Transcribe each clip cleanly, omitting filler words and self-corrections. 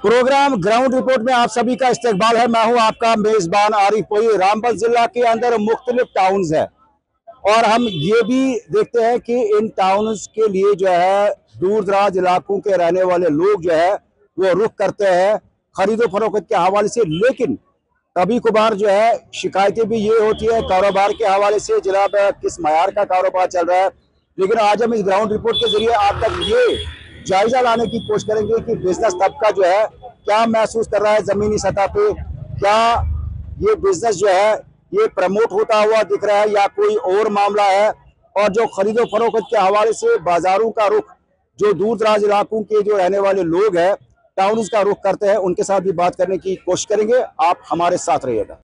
Programme ground report में आप सभी का इस्तकबाल है। मैं हूं आपका मेजबान आरिफ पोई। रामबन जिला के अंदर मुख्तलिफ टाउन्स है और हम ये भी देखते हैं कि इन टाउन्स के लिए जो है दूर दराज इलाकों के रहने वाले लोग जो है वो रुख करते हैं खरीदो फरोख्त के हवाले से। लेकिन कभी कभार जो है शिकायतें भी ये होती है कारोबार के हवाले से, जनाब किस मयार का कारोबार चल रहा है। लेकिन आज हम इस ग्राउंड रिपोर्ट के जरिए आप तक ये जायजा लाने की कोशिश करेंगे कि बिजनेस तबका जो है क्या महसूस कर रहा है जमीनी सतह पे, क्या ये बिजनेस जो है ये प्रमोट होता हुआ दिख रहा है या कोई और मामला है। और जो खरीदो फरोख्त के हवाले से बाजारों का रुख जो दूर दराज इलाकों के जो रहने वाले लोग हैं टाउन का रुख करते हैं, उनके साथ भी बात करने की कोशिश करेंगे। आप हमारे साथ रहिएगा।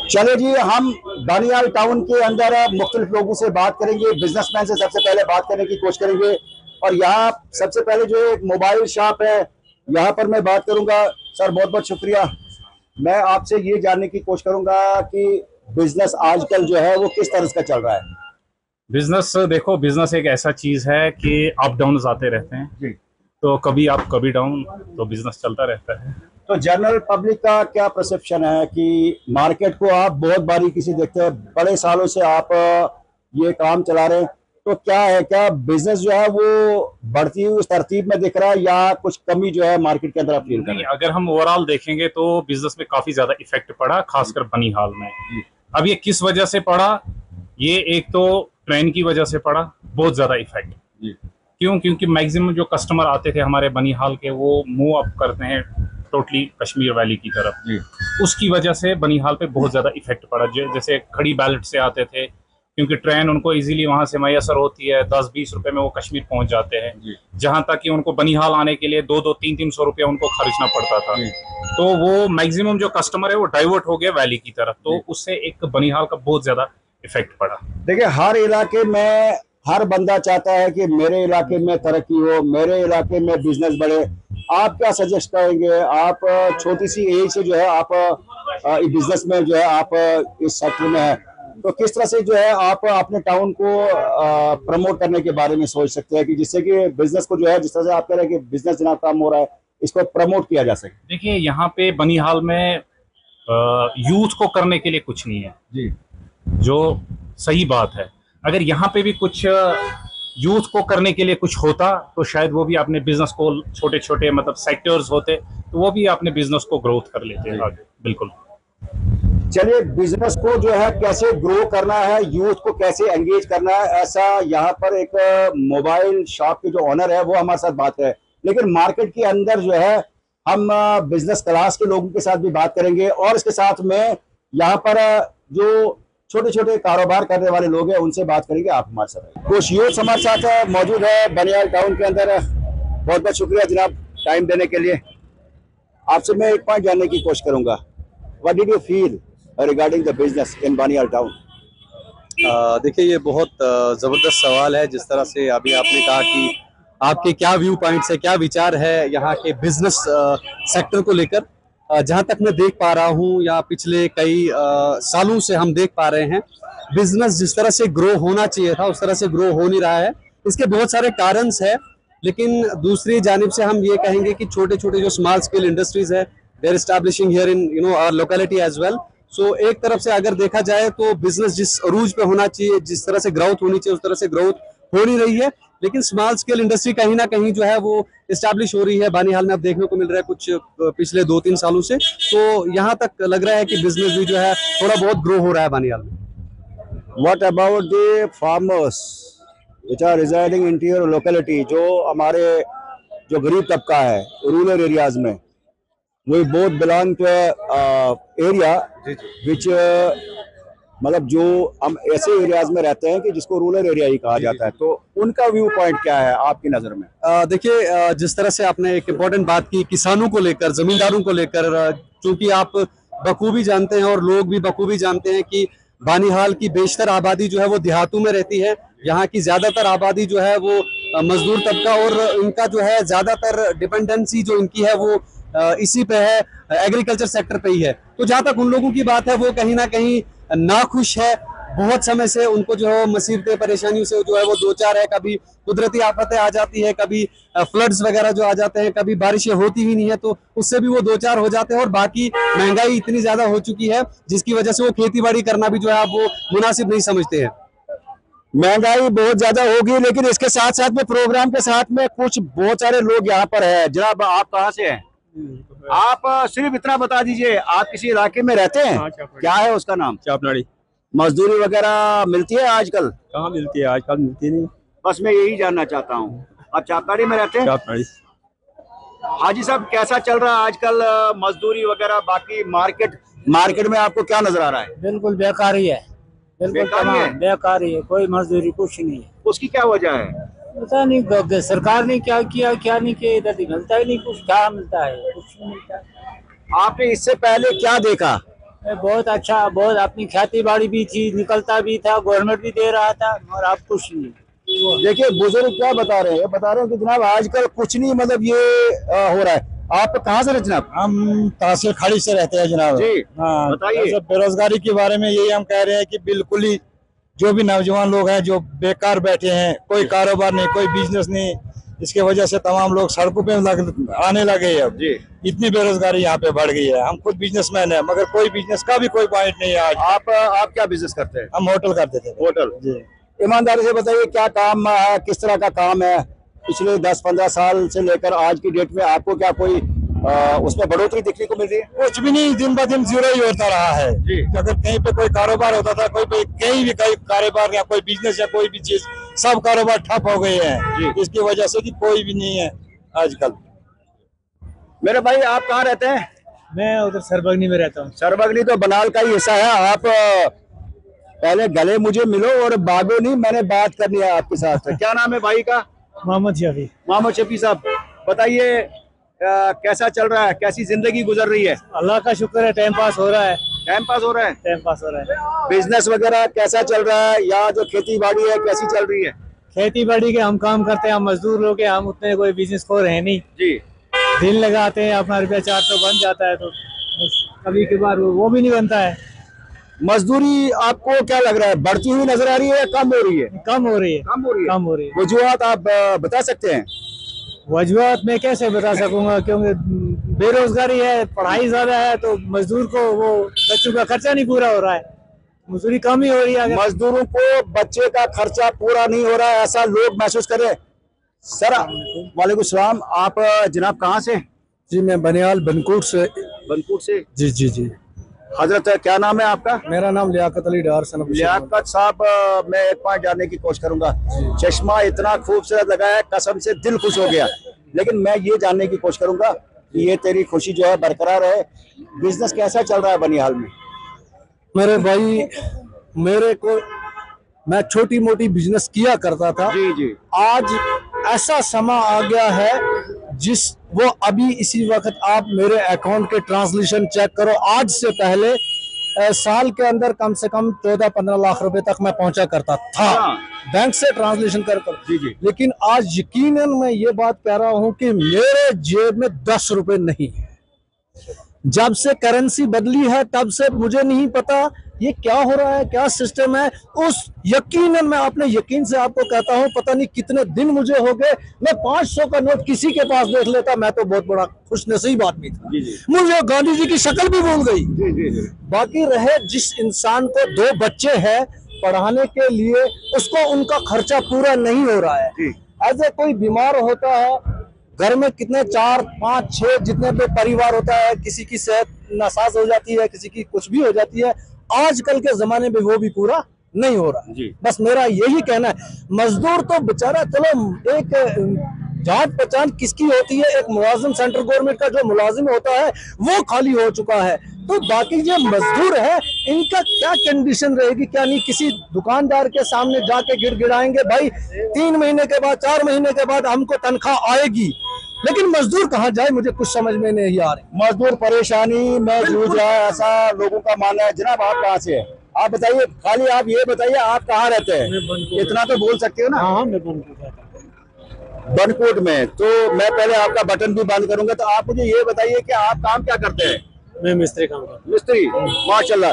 चले जी, हम बानियाल टाउन के अंदर मुख्तलिफ लोगों से बात करेंगे। बिजनेसमैन से सबसे पहले बात करने की कोशिश करेंगे और यहाँ सबसे पहले जो एक मोबाइल शॉप है यहाँ पर मैं बात करूंगा। सर बहुत बहुत शुक्रिया। मैं आपसे ये जानने की कोशिश करूंगा कि बिजनेस आजकल जो है वो किस तरह का चल रहा है। बिजनेस देखो, बिजनेस एक ऐसा चीज है कि अप डाउन आते रहते हैं जी। तो कभी अप कभी डाउन, तो बिजनेस चलता रहता है। तो जनरल पब्लिक का क्या परसेप्शन है कि मार्केट को आप बहुत बारीकी से देखते हैं, बड़े सालों से आप ये काम चला रहे हैं, तो क्या है, क्या बिजनेस जो है वो बढ़ती हुई उस तरतीब में दिख रहा है या कुछ कमी जो है मार्केट के अंदर आप फील कर रहे हैं? अगर हम ओवरऑल देखेंगे तो बिजनेस में काफी ज्यादा इफेक्ट पड़ा, खासकर बनिहाल में। अब ये किस वजह से पड़ा? ये एक तो ट्रेन की वजह से पड़ा बहुत ज्यादा इफेक्ट। क्यों? क्योंकि मैक्सिमम जो कस्टमर आते थे हमारे बनिहाल के वो मूव अप करते हैं टोटली कश्मीर वैली की तरफ। उसकी वजह से बनिहाल पे बहुत ज्यादा इफेक्ट पड़ा। जैसे खड़ी बैलेट से आते थे, क्योंकि ट्रेन उनको इजीली वहां से मैसर होती है, 10-20 रुपए में वो कश्मीर पहुंच जाते हैं। जहां तक कि उनको बनिहाल आने के लिए 2-300 रुपया उनको खर्चना पड़ता था। तो वो मैक्सिमम जो कस्टमर है वो डाइवर्ट हो गए वैली की तरफ, तो उससे एक बनिहाल का बहुत ज्यादा इफेक्ट पड़ा। देखिए, हर इलाके में हर बंदा चाहता है कि मेरे इलाके में तरक्की हो, मेरे इलाके में बिजनेस बढ़े। आप क्या सजेस्ट करेंगे? आप छोटी सी एज से जो है आप बिजनेस में जो है आप इस सेक्टर में है, तो किस तरह से जो है आप अपने टाउन को प्रमोट करने के बारे में सोच सकते हैं कि जिससे कि बिजनेस को जो है जिस तरह से आप कह रहे हैं कि बिजनेस जनाब काम हो रहा है इसको प्रमोट किया जा सके? देखिए, यहाँ पे बनिहाल में यूथ को करने के लिए कुछ नहीं है जी, जो सही बात है। अगर यहाँ पे भी कुछ यूथ को करने के लिए कुछ होता तो शायद वो भी अपने बिजनेस को छोटे छोटे मतलब सेक्टर्स होते तो वो भी अपने बिजनेस को ग्रोथ कर लेते आगे। बिल्कुल। चलिए, बिजनेस को जो है कैसे ग्रो करना है, यूथ को कैसे एंगेज करना है, ऐसा यहाँ पर एक मोबाइल शॉप के जो ऑनर है वो हमारे साथ बात है। लेकिन मार्केट के अंदर जो है हम बिजनेस क्लास के लोगों के साथ भी बात करेंगे और इसके साथ में यहाँ पर जो छोटे छोटे कारोबार करने वाले लोग हैं उनसे बात करेंगे। आप हमारे साथ कुछ यूथ हमारे साथ मौजूद है बनियाल टाउन के अंदर। बहुत बहुत शुक्रिया जनाब टाइम देने के लिए। आपसे मैं एक पॉइंट जानने की कोशिश करूंगा, what did you feel regarding the business in Baniyal town? देखिए, ये बहुत ज़बरदस्त सवाल है। जिस तरह से अभी आपने कहा कि आपके क्या व्यू पॉइंट्स है, क्या विचार है यहाँ के बिजनेस सेक्टर को लेकर। जहाँ तक मैं देख पा रहा हूँ या पिछले कई सालों से हम देख पा रहे हैं, बिजनेस जिस तरह से ग्रो होना चाहिए था उस तरह से ग्रो हो नहीं रहा है। इसके बहुत सारे कारण है, लेकिन दूसरी जानिब से हम ये कहेंगे कि छोटे छोटे जो स्मॉल स्केल इंडस्ट्रीज है they are establishing here in our locality as well. So एक तरफ से अगर देखा जाए तो बिजनेस जिस अरूज पे होना चाहिए, जिस तरह से ग्रोथ होनी चाहिए उस तरह से ग्रोथ हो नहीं रही है। लेकिन स्मॉल स्केल इंडस्ट्री कहीं ना कहीं जो है वो इस्टेब्लिश हो रही है बानिहाल में। अब देखने को मिल रहा है कुछ पिछले 2-3 सालों से, तो यहाँ तक लग रहा है कि बिजनेस भी जो है थोड़ा बहुत ग्रो हो रहा है बानिहाल में। What about the farmers which are residing in your locality? जो हमारे जो गरीब तबका है रूरल एरियाज में, we both belong to area which मतलब जो हम ऐसे एरियाज में रहते हैं कि जिसको रूरल एरिया ही कहा जाता है, तो उनका व्यू पॉइंट क्या है आपकी नज़र में? देखिए, जिस तरह से आपने एक इम्पोर्टेंट बात की किसानों को लेकर, जमींदारों को लेकर, क्योंकि आप बखूबी जानते हैं और लोग भी बखूबी जानते हैं कि बानिहाल की बेशतर आबादी जो है वो देहातों में रहती है। यहाँ की ज्यादातर आबादी जो है वो मजदूर तबका और इनका जो है ज्यादातर डिपेंडेंसी जो इनकी है वो इसी पे है, एग्रीकल्चर सेक्टर पे ही है। तो जहाँ तक उन लोगों की बात है वो कहीं ना कहीं नाखुश है बहुत समय से उनको जो है मुसीबतें परेशानियों से जो है वो दो चार है। कभी कुदरती आफतें आ जाती है, कभी फ्लड्स वगैरह जो आ जाते हैं, कभी बारिशें होती ही नहीं है तो उससे भी वो दो चार हो जाते हैं। और बाकी महंगाई इतनी ज्यादा हो चुकी है जिसकी वजह से वो खेती बाड़ी करना भी जो है वो मुनासिब नहीं समझते हैं। महंगाई बहुत ज्यादा होगी, लेकिन इसके साथ साथ में प्रोग्राम के साथ में कुछ बहुत सारे लोग यहाँ पर है। जनाब आप कहाँ से हैं? आप सिर्फ इतना बता दीजिए, आप किसी इलाके में रहते हैं? क्या है उसका नाम? चापनाड़ी। मजदूरी वगैरह मिलती है आजकल? कहाँ मिलती है आजकल, मिलती नहीं। बस मैं यही जानना चाहता हूँ, आप चापनाड़ी में रहते हैं? चापनाड़ी। हाजी साहब, कैसा चल रहा है आजकल मजदूरी वगैरह? बाकी मार्केट में आपको क्या नजर आ रहा है? बिल्कुल बेकार ही है, बिल्कुल बेकार है? बेकार ही है, कोई मजदूरी कुछ नहीं है। उसकी क्या वजह है? पता नहीं सरकार ने क्या किया क्या नहीं किया, इधर मिलता ही नहीं कुछ। क्या मिलता है? कुछ नहीं मिलता। आपने इससे पहले क्या देखा? बहुत अच्छा, बहुत अपनी खेती बाड़ी भी थी, निकलता भी था, गवर्नमेंट भी दे रहा था, और अब कुछ नहीं। देखिए बुजुर्ग क्या बता रहे हैं, बता रहे हैं कि जनाब आजकल कुछ नहीं, मतलब ये हो रहा है। आप कहाँ से रहते जनाब? हम तहसील खाड़ी से रहते हैं जनाब। जी हाँ, बताइए। बेरोजगारी के बारे में यही हम कह रहे हैं कि बिल्कुल ही जो भी नौजवान लोग हैं जो बेकार बैठे हैं, कोई कारोबार नहीं, कोई बिजनेस नहीं, इसके वजह से तमाम लोग सड़कों पे आने लगे हैं। अब जी इतनी बेरोजगारी यहाँ पे बढ़ गई है। हम खुद बिजनेसमैन है, मगर कोई बिजनेस का भी कोई पॉइंट नहीं है आज। आप क्या बिजनेस करते हैं? हम होटल करते थे। होटल। जी। ईमानदारी से बताइए क्या काम है, किस तरह का काम है? पिछले 10-15 साल से लेकर आज की डेट में आपको क्या कोई उसमें बढ़ोतरी देखने को मिल रही है? कुछ भी नहीं, दिन ब दिन जीरो ही होता रहा है। जी। अगर कहीं पे कोई कारोबार होता था, कहीं भी कारोबार या कोई बिजनेस या कोई भी चीज, सब कारोबार ठप हो गए हैं इसकी वजह से कि कोई भी नहीं है आजकल। मेरे भाई आप कहाँ रहते हैं? मैं उधर सरबगनी में रहता हूँ। सरबगनी तो बनाल का ही हिस्सा है। आप पहले गले मुझे मिलो और भागो नहीं, मैंने बात करनी है आपके साथ। क्या नाम है भाई का? मोहम्मद शफी। मोहम्मद शफी साहब, बताइए कैसा चल रहा है, कैसी जिंदगी गुजर रही है? अल्लाह का शुक्र है, टाइम पास हो रहा है। टाइम पास हो रहा है? टाइम पास हो रहा है। बिजनेस वगैरह कैसा चल रहा है, या जो खेती बाड़ी है कैसी चल रही है? खेती बाड़ी के हम काम करते हैं, हम मजदूर लोग हैं, हम उतने कोई बिजनेस को रहे नहीं। जी। दिन लगाते हैं, अपना रुपया 400 बन जाता है, तो कभी कभार वो भी नहीं बनता है। मजदूरी आपको क्या लग रहा है, बढ़ती हुई नजर आ रही है या कम हो रही है? कम हो रही है। कम हो रही है। कम हो रही है। वजूहत आप बता सकते हैं? वजूहत मैं कैसे बता सकूंगा, क्योंकि बेरोजगारी है, पढ़ाई ज्यादा है, तो मजदूर को वो बच्चों का खर्चा नहीं पूरा हो रहा है, मजदूरी कम ही हो रही है। मजदूरों को बच्चे का खर्चा पूरा नहीं हो रहा है, ऐसा लोग महसूस करें। सर वालेकुम सलाम, आप जनाब कहाँ से? जी मैं बनियाल बनकोट से। बनकोट से? जी जी जी। हजरत क्या नाम है आपका? मेरा नाम लियाकत अली डार सनब। लियाकत साहब, मैं एक पॉइंट जानने की कोशिश करूंगा। चश्मा इतना खूबसूरत लगा है, कसम से दिल खुश हो गया। लेकिन मैं ये जानने की कोशिश करूंगा कि ये तेरी खुशी जो है बरकरार है। बिजनेस कैसा चल रहा है बनिहाल में? मेरे भाई, मैं छोटी मोटी बिजनेस किया करता था। जी जी। आज ऐसा समा आ गया है वो अभी इसी वक्त आप मेरे अकाउंट के ट्रांसलेशन चेक करो। आज से पहले साल के अंदर कम से कम 14-15 लाख रुपए तक मैं पहुंचा करता था बैंक से ट्रांसलेशन कर। जी जी। लेकिन आज यकीनन मैं ये बात कह रहा हूं कि मेरे जेब में 10 रुपए नहीं है। जब से करेंसी बदली है तब से मुझे नहीं पता ये क्या हो रहा है, क्या सिस्टम है। उस यकीनन मैं अपने यकीन से आपको कहता हूं, पता नहीं कितने दिन मुझे हो गए मैं 500 का नोट किसी के पास देख लेता, मैं तो बहुत बड़ा खुशनसीब आदमी था। मुझे गांधी जी की शक्ल भी भूल गई। जी जी जी। बाकी रहे जिस इंसान को 2 बच्चे हैं पढ़ाने के लिए, उसको उनका खर्चा पूरा नहीं हो रहा है। ऐसे कोई बीमार होता है घर में, कितने 4, 5, 6 जितने पे परिवार होता है, किसी की सेहत नासाज हो जाती है, किसी की कुछ भी हो जाती है। आजकल के जमाने में वो भी पूरा नहीं हो रहा। बस मेरा यही कहना है, मजदूर तो बेचारा, चलो एक जान पहचान किसकी होती है, एक मुलाजिम सेंट्रल गवर्नमेंट का जो मुलाजिम होता है वो खाली हो चुका है, तो बाकी जो मजदूर है इनका क्या कंडीशन रहेगी क्या नहीं। किसी दुकानदार के सामने जाके गिड़गिड़ाएंगे, भाई 3 महीने के बाद 4 महीने के बाद हमको तनख्वाह आएगी, लेकिन मजदूर कहाँ जाए, मुझे कुछ समझ में नहीं आ रही। मजदूर परेशानी में जूझ रहा है, ऐसा लोगों का मानना है। जनाब आप कहाँ से हैं? आप बताइए, खाली आप ये बताइए आप कहाँ रहते हैं, इतना तो बोल सकते हो ना? हाँ, मैं बनकोट बनकोट में। तो मैं पहले आपका बटन भी बंद करूंगा, तो आप मुझे ये बताइए कि आप काम क्या करते हैं? मैं मिस्त्री काम करता हूँ। मिस्त्री, माशाल्लाह।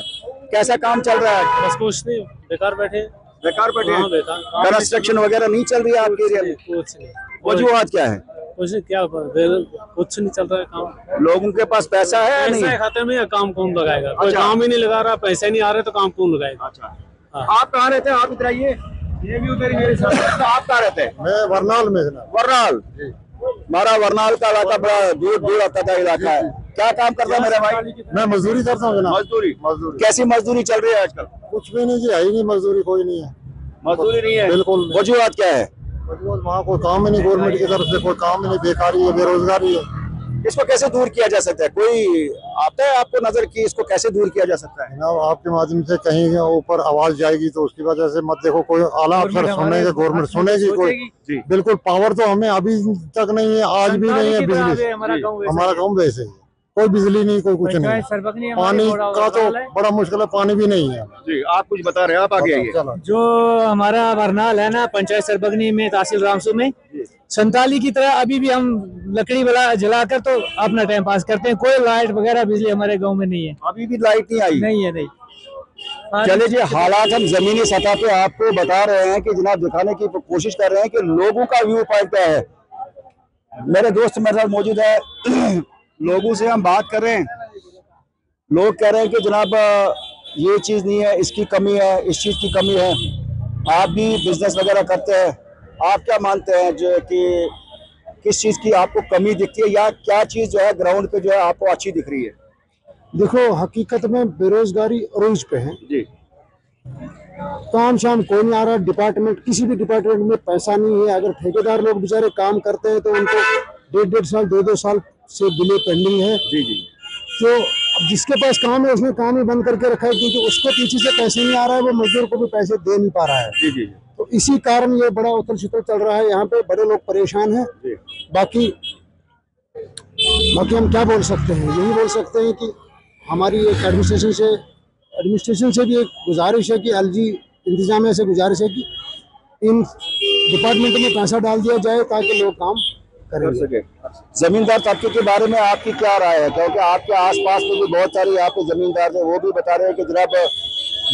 कैसा काम चल रहा है? बस कुछ नहीं, बेकार बैठे। बेकार बैठे हाँ, बेकार। कंस्ट्रक्शन वगैरह नहीं चल रही है आपके एरिया में? कुछ नहीं, वजूहत क्या है? कुछ नहीं, क्या कुछ नहीं चल रहा है काम। लोगों के पास पैसा है या नहीं? पैसा खाते में या काम कौन लगाएगा? कोई अच्छा। काम ही नहीं लगा रहा, पैसे नहीं आ रहे तो काम कौन लगाएगा? अच्छा, हाँ। आप कहाँ रहते हैं? आप इधर आइए, ये भी उधर ही मेरे साथ। तो आप कहाँ रहते हैं? मैं वरनाल में वरनाल। हमारा वरनाल का इलाका बड़ा दूर दूर आता था इलाका है। क्या काम करता है मेरा भाई? मैं मजदूरी करता हूँ जनाब। मजदूरी। कैसी मजदूरी चल रही है आजकल? कुछ भी नहीं जी, है ही नहीं मजदूरी, कोई नहीं है। मजदूरी नहीं है? बिल्कुल नहीं। वजूहत क्या है? वहाँ कोई काम ही नहीं, गवर्नमेंट की तरफ से कोई काम ही नहीं, बेकारी है, बेरोजगारी है। इसको कैसे दूर किया जा सकता है? कोई आता है आपको नजर की इसको कैसे दूर किया जा सकता है? जनाब आपके माध्यम से कहीं ऊपर आवाज जाएगी तो उसकी वजह से मत देखो, कोई आला अफसर सुनेगा, गवर्नमेंट सुनेगी, कोई बिल्कुल पावर तो हमें अभी तक नहीं है, आज भी नहीं है। बिजली हमारा गाँव वैसे ही, कोई बिजली नहीं, कोई कुछ नहीं। पानी का तो बड़ा मुश्किल है, पानी भी नहीं है जी। आप कुछ बता रहे हैं, आप आगे आइए। जो हमारा वरनाल है ना, पंचायत सरबगनी में, तहसील रामसू में, संताली की तरह अभी भी हम लकड़ी जलाकर तो अपना टाइम पास करते हैं। कोई लाइट वगैरह बिजली हमारे गांव में नहीं है। अभी भी लाइट नहीं आई? नहीं है, नहीं। चले जी, हालात हम जमीनी सतह पे आपको बता रहे हैं कि जनाब दिखाने की कोशिश कर रहे हैं कि लोगों का व्यू पॉइंट क्या है। मेरे दोस्त मेरे साथ मौजूद है, लोगों से हम बात कर रहे हैं। लोग कह रहे हैं कि जनाब ये चीज़ नहीं है, इसकी कमी है, इस चीज़ की कमी है। आप भी बिजनेस वगैरह करते हैं, आप क्या मानते हैं जो कि किस चीज़ की आपको कमी दिखती है, या क्या चीज़ जो है ग्राउंड पे जो है आपको अच्छी दिख रही है? देखो, हकीकत में बेरोजगारी अरूज पे है जी। काम शाम कोई नहीं आ रहा, डिपार्टमेंट किसी भी डिपार्टमेंट में पैसा नहीं है। अगर ठेकेदार लोग बेचारे काम करते हैं तो उनको 1.5 साल 2-2 साल से बिले पेंडिंग है। जी जी। तो अब जिसके पास काम है उसने काम ही बंद करके रखा है, क्योंकि उसको पीछे से पैसे नहीं आ रहा है, वो मजदूर को भी पैसे दे नहीं पा रहा है। जी जी। तो इसी कारण ये बड़ा उथल पुथल चल रहा है, यहाँ पे बड़े लोग परेशान हैं। बाकी हम क्या बोल सकते हैं? यही बोल सकते हैं कि हमारी एक एडमिनिस्ट्रेशन से भी एक गुजारिश है कि एलजी इंतजामिया से गुजारिश है कि इन डिपार्टमेंट में पैसा डाल दिया जाए ताकि लोग काम कर सके। जमींदार तबके के बारे में आपकी क्या राय है? क्योंकि आपके आसपास में भी बहुत सारे यहाँ पे जमींदार हैं, वो भी बता रहे हैं कि जनाब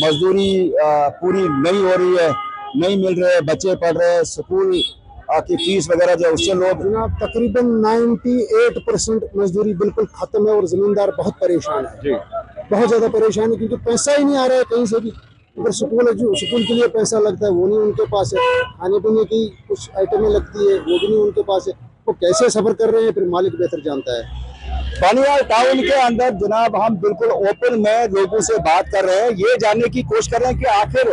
मजदूरी पूरी नहीं हो रही है, नहीं मिल रहे, बच्चे पढ़ रहे हैं, स्कूल की फीस वगैरह जो उससे लोग जनाब तकरीबन 98% मजदूरी बिल्कुल खत्म है और जमींदार बहुत परेशान है जी, बहुत ज्यादा परेशान है, क्योंकि पैसा ही नहीं आ रहा है कहीं से भी। अगर स्कूल के लिए पैसा लगता है वो नहीं उनके पास है, खाने पीने की कुछ आइटमें लगती है वो भी नहीं उनके पास है। वो कैसे सफर कर रहे हैं फिर मालिक बेहतर जानता है। बानियाल टाउन के अंदर जनाब हम बिल्कुल ओपन में लोगों से बात कर रहे हैं, ये जानने की कोशिश कर रहे हैं कि आखिर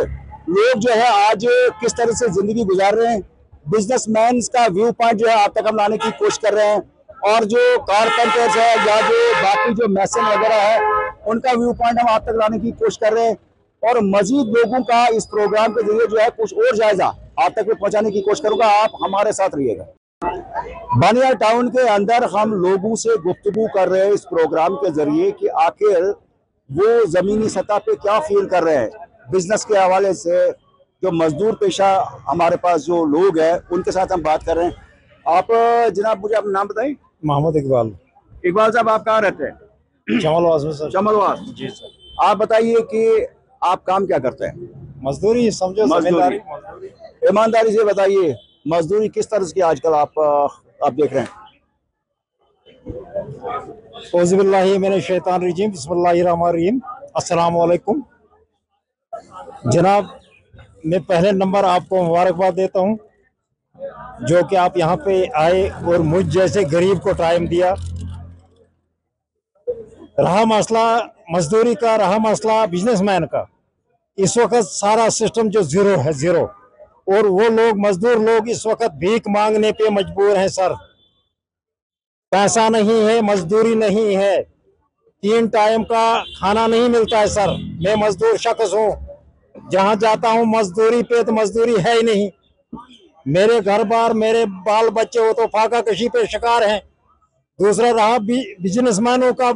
लोग जो है आज किस तरह से जिंदगी गुजार रहे हैं। बिजनेसमैन का व्यू पॉइंट जो है आप तक हम लाने की कोशिश कर रहे हैं, और जो कारपेंटर्स है या जो बाकी जो मैसन वगैरह है उनका व्यू पॉइंट हम आप तक लाने की कोशिश कर रहे हैं, और मजीद लोगों का इस प्रोग्राम के जरिए जो है कुछ और जायजा आप तक पहुंचाने की कोशिश करूंगा। आप हमारे साथ रहिएगा। बानियाल टाउन के अंदर हम लोगों से गुफ्तगू कर रहे हैं इस प्रोग्राम के जरिए कि आखिर वो जमीनी सतह पे क्या फील कर रहे हैं बिजनेस के हवाले से। जो मजदूर पेशा हमारे पास जो लोग हैं उनके साथ हम बात कर रहे हैं। आप जनाब मुझे अपना नाम बताइए। मोहम्मद इकबाल। इकबाल साहब आप कहाँ रहते हैं? जमलवास में सर। जमलवास जी सर। आप बताइए कि आप काम क्या करते हैं? मजदूरी समझो, मजदूरी। ईमानदारी से बताइए मजदूरी किस तरह की आजकल आप देख रहे हैं? औज़ुबिल्लाहि मिनश शैतानिर रजीम, बिस्मिल्लाहिर्रहमानिर्रहीम। अस्सलाम वालेकुम जनाब, मैं पहले नंबर आपको मुबारकबाद देता हूं जो कि आप यहां पे आए और मुझ जैसे गरीब को टाइम दिया। रहा मसला मजदूरी का, रहा मसला बिजनेसमैन का, इस वक्त सारा सिस्टम जो जीरो है, जीरो, और वो लोग मजदूर लोग इस वक्त भीख मांगने पे मजबूर हैं सर। पैसा नहीं है, मजदूरी नहीं है, 3 टाइम का खाना नहीं मिलता है सर। मैं मजदूर शख्स हूँ, जहाँ जाता हूँ मजदूरी पे तो मजदूरी है ही नहीं। मेरे घर बार, मेरे बाल बच्चे हो तो फाका कशी पे शिकार हैं। दूसरा रहा बिजनेसमैनों का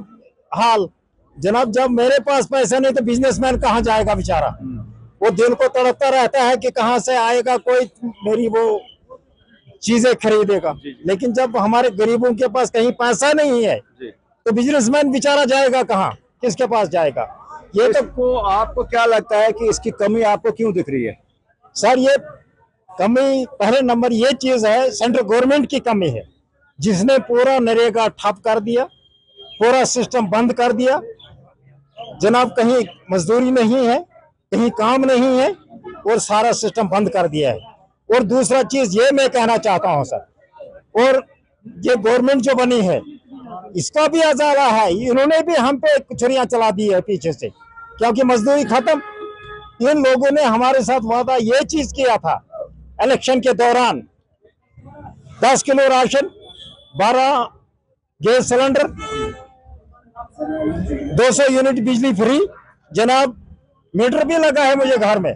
हाल जनाब, जब मेरे पास पैसा नहीं तो बिजनेसमैन कहाँ जाएगा बेचारा? वो दिल को तड़पता रहता है कि कहाँ से आएगा कोई मेरी वो चीजें खरीदेगा। लेकिन जब हमारे गरीबों के पास कहीं पैसा नहीं है तो बिजनेसमैन बेचारा जाएगा कहाँ, किसके पास जाएगा? ये तो इसको आपको क्या लगता है कि इसकी कमी आपको क्यों दिख रही है? सर, ये कमी पहले नंबर ये चीज है, सेंट्रल गवर्नमेंट की कमी है, जिसने पूरा नरेगा ठप कर दिया, पूरा सिस्टम बंद कर दिया जनाब। कहीं मजदूरी नहीं है, कहीं काम नहीं है, और सारा सिस्टम बंद कर दिया है। और दूसरा चीज ये मैं कहना चाहता हूं सर, और ये गवर्नमेंट जो बनी है इसका भी अजाला है, इन्होंने भी हम पे छुरियां चला दी है पीछे से, क्योंकि मजदूरी खत्म। इन लोगों ने हमारे साथ वादा ये चीज किया था इलेक्शन के दौरान, 10 kilo ration, 12 gas cylinder, 200 unit बिजली फ्री जनाब, मीटर भी लगा है मुझे घर में,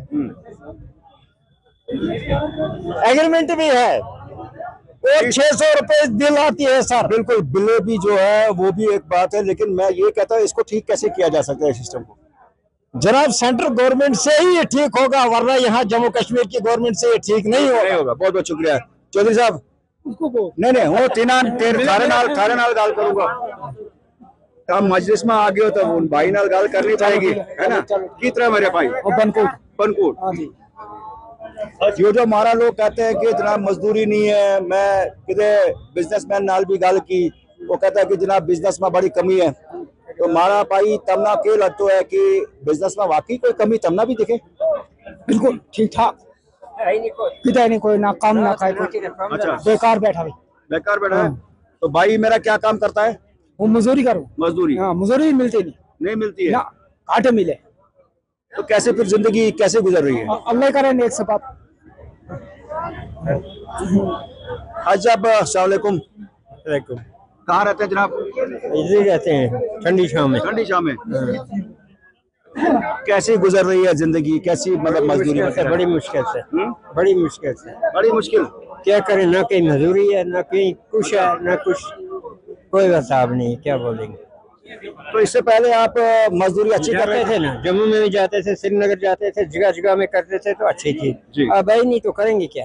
एग्रीमेंट भी है, और 600 रुपए बिल आती है सर। बिल्कुल, बिल भी जो है वो भी एक बात है, लेकिन मैं ये कहता हूँ इसको ठीक कैसे किया जा सकता है सिस्टम को? जनाब सेंट्रल गवर्नमेंट से ही ये ठीक होगा, वरना यहाँ जम्मू कश्मीर की गवर्नमेंट से ये ठीक नहीं होगा। बहुत बहुत शुक्रिया चौधरी साहब। नहीं वो थारे नाल गाल करूंगा। तब मजलिस में आ गए हो तब उन भाई नाल गाल करनी पड़ेगी, है ना? की तरह मेरे भाई बनकोट जो जो हमारा लोग कहते हैं कि जनाब मजदूरी नहीं है, मैं किधे बिजनेसमैन नाल भी गाल की, वो कहता है कि जनाब बिजनेस में बड़ी कमी है, तो हमारा भाई तमना के लगता है कि बिजनेस में वाकई कोई कमी तमना भी दिखे? बिल्कुल ठीक ठाक, किधर नहीं कोई ना काम ना खाए, अच्छा, बेकार बैठा है। बेकार बैठा है। तो भाई मेरा क्या काम करता है? वो मजदूरी करो। मजदूरी? हाँ, मजदूरी मिलती नहीं मिलती है ना, घाटे मिले। तो कैसे फिर जिंदगी कैसे गुजर रही है? अल्लाह करे नेक सबाब। अजब, अस्सलाम वालेकुम। कहाँ रहते हैं जनाब? इधर रहते हैं, ठंडी शाम में। ठंडी शाम में कैसी गुजर रही है जिंदगी, कैसी मतलब मजदूरी? बड़ी मुश्किल से, बड़ी मुश्किल से। बड़ी मुश्किल क्या करें, ना कहीं मजदूरी है, ना कहीं कुछ है, ना कुछ, कोई हिसाब नहीं, क्या बोलेंगे। तो इससे पहले आप मजदूरी अच्छी कर रहे थे ना, जम्मू में भी जाते थे, श्रीनगर जाते थे, जगह जगह में करते थे, तो अच्छी थी। अब भाई नहीं तो करेंगे क्या?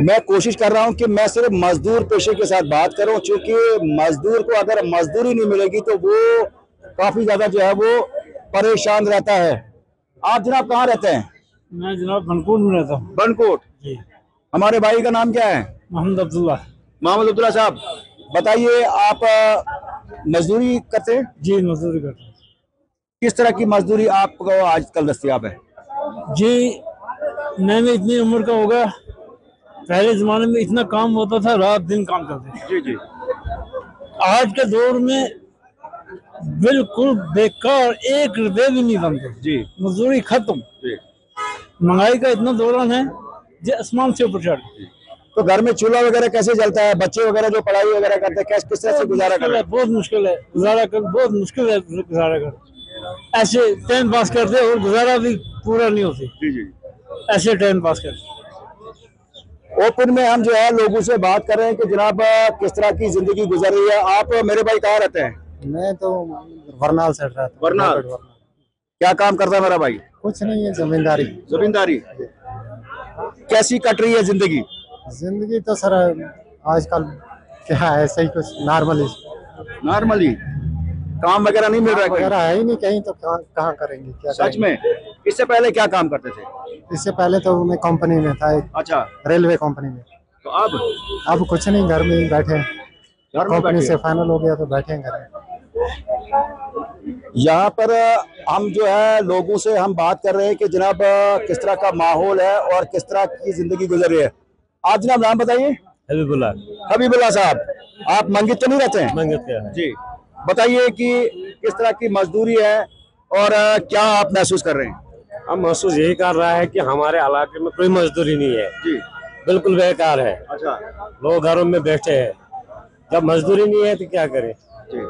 मैं कोशिश कर रहा हूं कि मैं सिर्फ मजदूर पेशे के साथ बात करूं, क्योंकि मजदूर को अगर मजदूरी नहीं मिलेगी तो वो काफी ज्यादा जो है वो परेशान रहता है। आप जनाब कहाँ रहते हैं? मैं जनाब बनकोट में रहता हूँ। बनकोट जी। हमारे भाई का नाम क्या है? मोहम्मद अब्दुल्ला। मोहम्मद अब्दुल्ला साहब, बताइए आप मजदूरी करते हैं? जी मजदूरी करते हैं। किस तरह की मजदूरी आपको आजकल दस्तयाब है? जी मैंने इतनी उम्र का हो गया, पहले जमाने में इतना काम होता था, रात दिन काम करते थे। जी जी। आज के दौर में बिल्कुल बेकार, 1 रुपये भी नहीं बनते जी। मजदूरी खत्म जी। महंगाई का इतना दौरान है जो आसमान से ऊपर चढ़। तो घर में चूल्हा वगैरह कैसे जलता है? बच्चे वगैरह जो पढ़ाई वगैरह करते हैं किस तरह से गुजारा कर रहे हैं? बहुत मुश्किल है गुजारा कर, बहुत मुश्किल है गुजारा कर। ऐसे टाइम पास करते और गुजारा भी पूरा नहीं होती। जी जी। ऐसे टाइम पास करते। ओपन में हम जो है लोगों से बात कर रहे हैं कि जनाब किस तरह की जिंदगी गुजर रही है। आप मेरे भाई कहाँ रहते हैं? मैं तो वरनाल से रहता हूँ। वरनाल। क्या काम करता है मेरा भाई? कुछ नहीं है, जमींदारी। जमींदारी। कैसी कट रही है जिंदगी? जिंदगी तो सर आजकल क्या है, ऐसा ही कुछ नॉर्मली काम वगैरह नहीं मिल रहा है ही नहीं कहीं, तो कहाँ करेंगे क्या? सच में? इससे पहले क्या काम करते थे? इससे पहले तो मैं कंपनी में था, एक अच्छा, रेलवे कंपनी में। तो अब कुछ नहीं, घर में ही बैठे हैं। घर में कंपनी से फाइनल हो गया तो बैठे हैं घर में। यहाँ पर हम जो है लोगों से हम बात कर रहे हैं कि जनाब किस तरह का माहौल है और किस तरह की जिंदगी गुजर रही है। आप जनाब नाम बताइए। हबीबुल्लाह साहब, आप मंगित तो नहीं रहते हैं? मंगित क्या है जी। बताइए कि किस तरह की मजदूरी है और क्या आप महसूस कर रहे हैं? हम महसूस यही कर रहा है कि हमारे इलाके में कोई मजदूरी नहीं है जी। बिल्कुल बेकार है। अच्छा। लोग घरों में बैठे हैं, जब मजदूरी नहीं है तो क्या करें जी।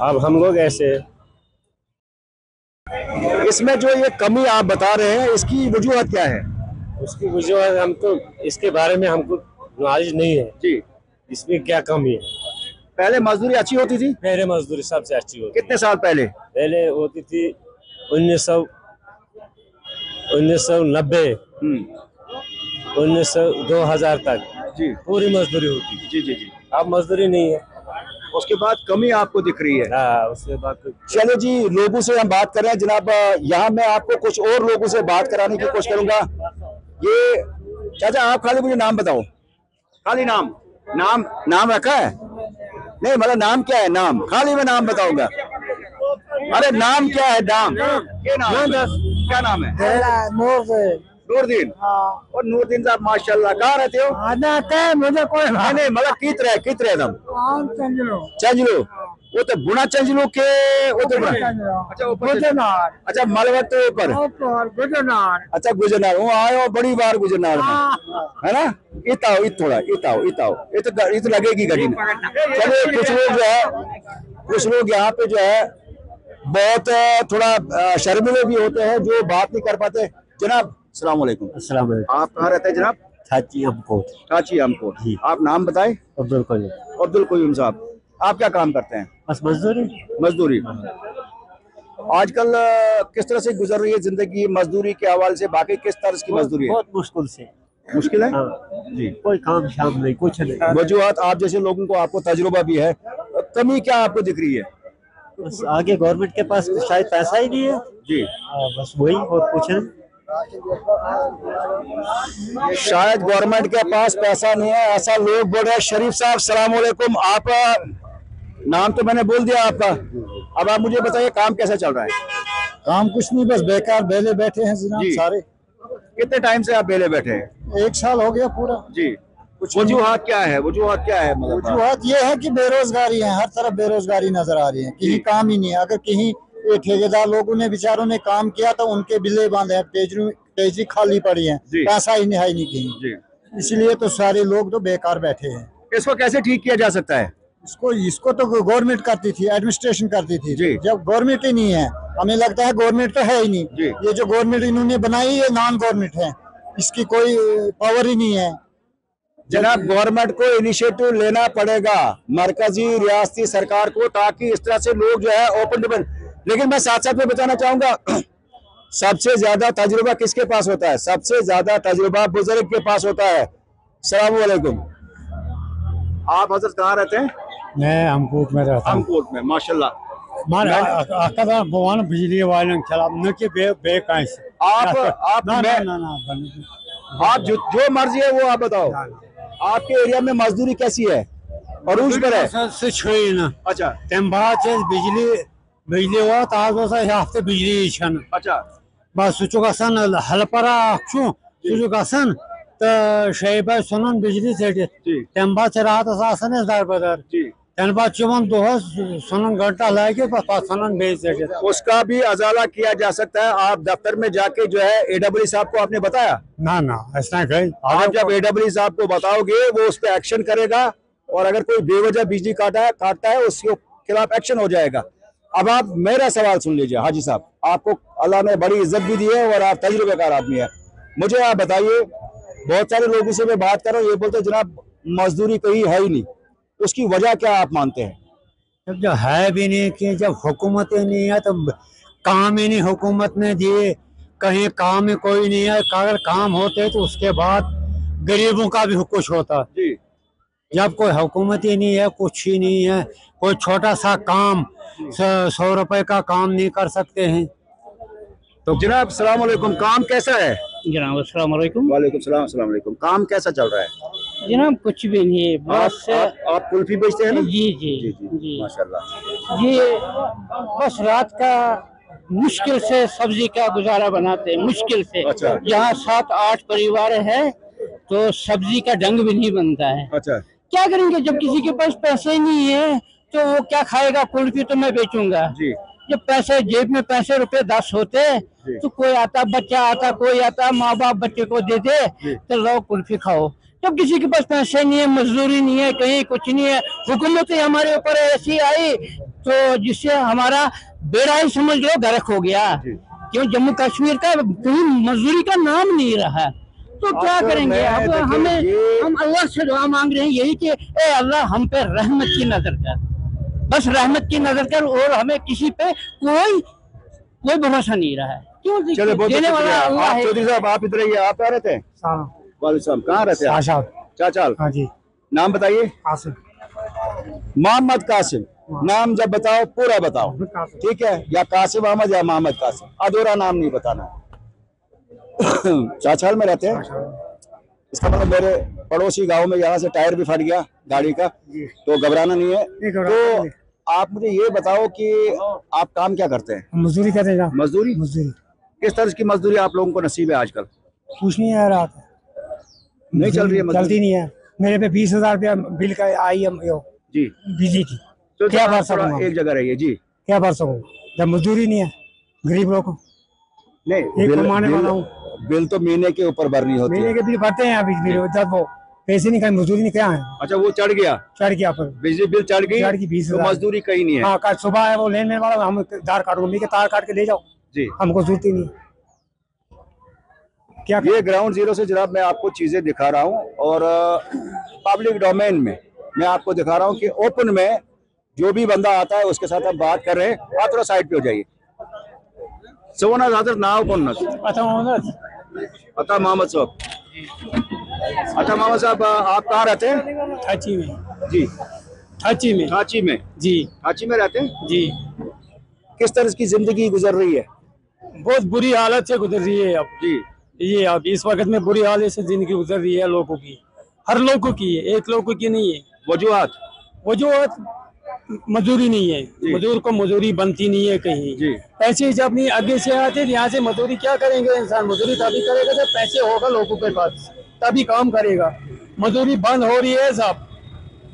अब हम लोग ऐसे। इसमें जो ये कमी आप बता रहे हैं इसकी वजूहत क्या है? उसकी वजह हमको इसके बारे में हमको नॉलेज नहीं है जी। इसमें क्या कमी है। पहले मजदूरी अच्छी होती थी? पहले मजदूरी सबसे अच्छी होती। कितने साल पहले? पहले होती थी 1990, 2000 तक जी। पूरी मजदूरी होती थी। जी जी जी। अब मजदूरी नहीं है। उसके बाद कमी आपको दिख रही है। उसके बाद चलो जी, लोगों से हम बात कर रहे हैं जनाब। यहाँ मैं आपको कुछ और लोगों से बात कराने की कोशिश करूंगा। ये चाचा, आप खाली मुझे नाम बताओ, खाली नाम नाम नाम रखा है? नहीं, मतलब नाम क्या है? नाम खाली मैं नाम बताऊंगा। अरे नाम क्या है? नाम क्या नाम है? क्या नाम है? नूरदीन। और नूरदीन साहब माशाल्लाह, कहाँ रहते हो? मुझे कोई नहीं मतलब कित रहे तुम? चंजलो। वो तो बुना चंजलो के वो तो अच्छा ऊपर, अच्छा मलबत तो ऊपर, अच्छा गुजरनार। वो आए हो बड़ी बार गुजरनार में, है ना? इताओ थोड़ा इताओ इत लगेगी गड्डी में। चलो कुछ लोग जो है, कुछ लोग यहाँ पे जो है बहुत थोड़ा शर्मिले भी होते हैं जो बात नहीं कर पाते। जनाब अस्सलाम वालेकुम। अस्सलाम वालेकुम। आप कहाँ रहते हैं जनाब? छाची हमकोट। काची हमकोट। आप नाम बताएं। अब्दुल कयूम। अब्दुल कयूम साहब, आप क्या काम करते हैं? बस मजदूरी। मजदूरी। आजकल किस तरह से गुजर रही है जिंदगी मजदूरी के हवाले से? बाकी किस तरह की मजदूरी है? बहुत मुश्किल से। मुश्किल है जी, कोई काम शाम नहीं, कुछ नहीं। वजूहत आप जैसे लोगों को, आपको तजुर्बा भी है, कमी क्या आपको दिख रही है? बस आगे गवर्नमेंट के पास शायद पैसा ही नहीं है जी। बस वही, और कुछ नहीं। शायद गवर्नमेंट के पास पैसा नहीं है, ऐसा लोग बोल रहे हैं। शरीफ साहब सलाम वालेकुम। आप नाम तो मैंने बोल दिया आपका, अब आप मुझे बताइए काम कैसा चल रहा है? काम कुछ नहीं, बस बेकार बेले बैठे हैं जनाब जी। सारे। कितने टाइम से आप बेले बैठे हैं? 1 साल हो गया पूरा। जी। कुछ वजूहत क्या है? वजूहत क्या है? मतलब वजूहत ये है कि बेरोजगारी है, हर तरफ बेरोजगारी नजर आ रही है, कहीं काम ही नहीं है। अगर कहीं ये ठेकेदार लोगों ने बेचारों ने काम किया तो उनके बिले बांधे हैं, तेजी खाली पड़ी है, पैसा ही नहीं कहीं। इसलिए तो सारे लोग तो बेकार बैठे हैं। इसको कैसे ठीक किया जा सकता है? इसको तो गवर्नमेंट करती थी, एडमिनिस्ट्रेशन करती थी। जब गवर्नमेंट ही नहीं है, हमें लगता है गवर्नमेंट तो है ही नहीं। ये जो गवर्नमेंट इन्होंने बनाई ये नॉन गवर्नमेंट है, इसकी कोई पावर ही नहीं है। जनाब गवर्नमेंट को इनिशिएटिव लेना पड़ेगा, मरकजी रियासती सरकार को, ताकि इस तरह से लोग जो है ओपन डिपेंड। लेकिन मैं साथ साथ में बताना चाहूंगा, सबसे ज्यादा तजुर्बा किसके पास होता है? सबसे ज्यादा तजुर्बा बुजुर्ग के पास होता है। अस्सलाम वालेकुम। आप हजरत कहाँ रहते हैं? मैं हमकोट में रहता हूँ। हमकोट में माशाल्लाह। बिजली वाले न कि आप जो मर्जी है वो आप बताओ। आपके एरिया में मजदूरी कैसी है? अरूज पर है? अच्छा बिजली हुआ हफ्ते बिजली अच्छा बस सुचुकासन हलपरा सुचुकासन तो शेबा सुनन बिजली से तम बाद रात आसन दर बदर तम बाद चुमन दोहस सुनन घंटा लाके सुनन भेज दे। उसका भी अजाला किया जा सकता है। आप दफ्तर में जाके जो है एडब्ल्यू साहब को आपने बताया? ना ऐसा कहीं। आप जब एडब्ल्यू साहब को बताओगे वो उस पर एक्शन करेगा, और अगर कोई बेवजह बिजली काटता है उसके खिलाफ एक्शन हो जाएगा। अब आप मेरा सवाल सुन लीजिए हाजी साहब, आपको अल्लाह ने बड़ी इज्जत भी दी है और आप तजुर्बेकार आदमी है। मुझे आप बताइए, बहुत सारे लोगों से मैं बात कर रहा हूँ, ये बोलते हैं जनाब मजदूरी कहीं है ही नहीं, उसकी वजह क्या आप मानते हैं? जब है भी नहीं कि जब हुकूमत ही नहीं है तो काम ही नहीं हुकूमत ने दिए, कहीं काम ही कोई नहीं है। अगर काम होते तो उसके बाद गरीबों का भी कुछ होता जी। जब कोई हुकूमत ही नहीं है, कुछ ही नहीं है, कोई छोटा सा काम 100 रुपए का काम नहीं कर सकते हैं। तो जनाब अस्सलाम वालेकुम, काम कैसा है? जनाब अस्सलाम वालेकुम। वालेकुम सलाम। अस्सलाम वालेकुम। काम कैसा चल रहा है? जनाब कुछ भी नहीं है, बस आप कुल्फी बेचते हैं ना? जी माशाल्लाह। ये बस रात का मुश्किल से सब्जी का गुजारा बनाते हैं, मुश्किल से। अच्छा। यहाँ 7-8 परिवार है तो सब्जी का ढंग भी नहीं बनता है। अच्छा। क्या करेंगे जब किसी के पास पैसे नहीं है तो वो क्या खाएगा? कुल्फी तो मैं बेचूंगा जी। जब पैसे जेब में पैसे रुपए 10 होते तो कोई आता, बच्चा आता, कोई आता, माँ बाप बच्चे को दे दे तो लो कुल्फी खाओ। जब किसी के पास पैसे नहीं है, मजदूरी नहीं है, कहीं कुछ नहीं है, हुकूमत हमारे ऊपर ऐसी आई तो जिससे हमारा बेड़ा ही समझ लो गर्क हो गया। क्यों जम्मू कश्मीर का कहीं मजदूरी का नाम नहीं रहा, तो क्या करेंगे? अब हम अल्लाह से दुआ मांग रहे हैं यही कि ए अल्लाह हम पे रहमत की नजर कर, बस रहमत की नजर कर, और हमें किसी पे कोई भरोसा नहीं रहा है। क्यों? देने वाला अल्लाह है। चौधरी साहब आप इधर ही, आप कहाँ रहते हैं? वालेकुम सलाम। कहाँ रहते हैं? चाचाल। हाँ जी। नाम बताइए। आसिफ। मोहम्मद कासिम, नाम जब बताओ पूरा बताओ, ठीक है? या कासिम अहमद या मोहम्मद कासिम, अधूरा नाम नहीं बताना। चाचाल में रहते हैं। इसका मतलब मेरे पड़ोसी गांव में यहाँ से टायर भी फट गया गाड़ी का, तो घबराना नहीं है। तो आप मुझे ये बताओ कि आप काम क्या करते हैं? मजदूरी करते हैं। मजदूरी? मजदूरी किस तरह की मजदूरी आप लोगों को नसीब है आजकल? कुछ नहीं है, रात नहीं चल रही है मजदूरी? चलती नहीं है। मेरे पे 20,000 रुपया बिल का आई है जी, बिजली की। तो क्या भर थोड़ा सकूंगा? एक जगह रहिए जी। क्या भर सकूंगा जब मजदूरी नहीं है? गरीब लोग को नहीं, एक कमाने वाला हूँ। बिल तो महीने के ऊपर भरनी होती महीने है। के बिल भरते हैं अभी बिल, जब वो पैसे नहीं खाए, मजदूरी नहीं क्या है। अच्छा, वो चढ़ गया, चढ़ गया पर बिजली बिल चढ़ गई, चढ़ गई 20,000। तो मजदूरी कहीं नहीं है। हाँ, कल सुबह है वो लेने वाला, हम तार काटूंगा, मेरे तार काट के ले जाओ जी, हमको जरूरत ही नहीं। क्या ये ग्राउंड जीरो से जनाब मैं आपको चीजें दिखा रहा हूँ, और पब्लिक डोमेन में मैं आपको दिखा रहा हूँ कि ओपन में जो भी बंदा आता है उसके साथ हम बात कर रहे हैं। आप थोड़ा साइड पे हो जाइए। सोना ज़्यादा नाव कौन नस अता मोहम्मद साहब। अच्छा मोहम्मद साहब, आप कहाँ रहते हैं? थाची में जी, थाची में थाची में। जी थाची में रहते हैं जी। किस तरह की जिंदगी गुजर रही है? बहुत बुरी हालत से गुजर रही है अब जी, ये, अब इस वक्त में बुरी हालत से जिंदगी गुजर रही है लोगों की, हर लोगों की है, एक लोगों की नहीं है। वजूहत? वजूहत मजदूरी नहीं है, मजदूर को मजदूरी बनती नहीं है कहीं। जी, पैसे जब नहीं आगे से आते यहाँ से मजदूरी क्या करेंगे इंसान? मजदूरी तभी करेगा जब पैसे होगा लोगों के पास, तभी काम करेगा। मजदूरी बंद हो रही है साहब,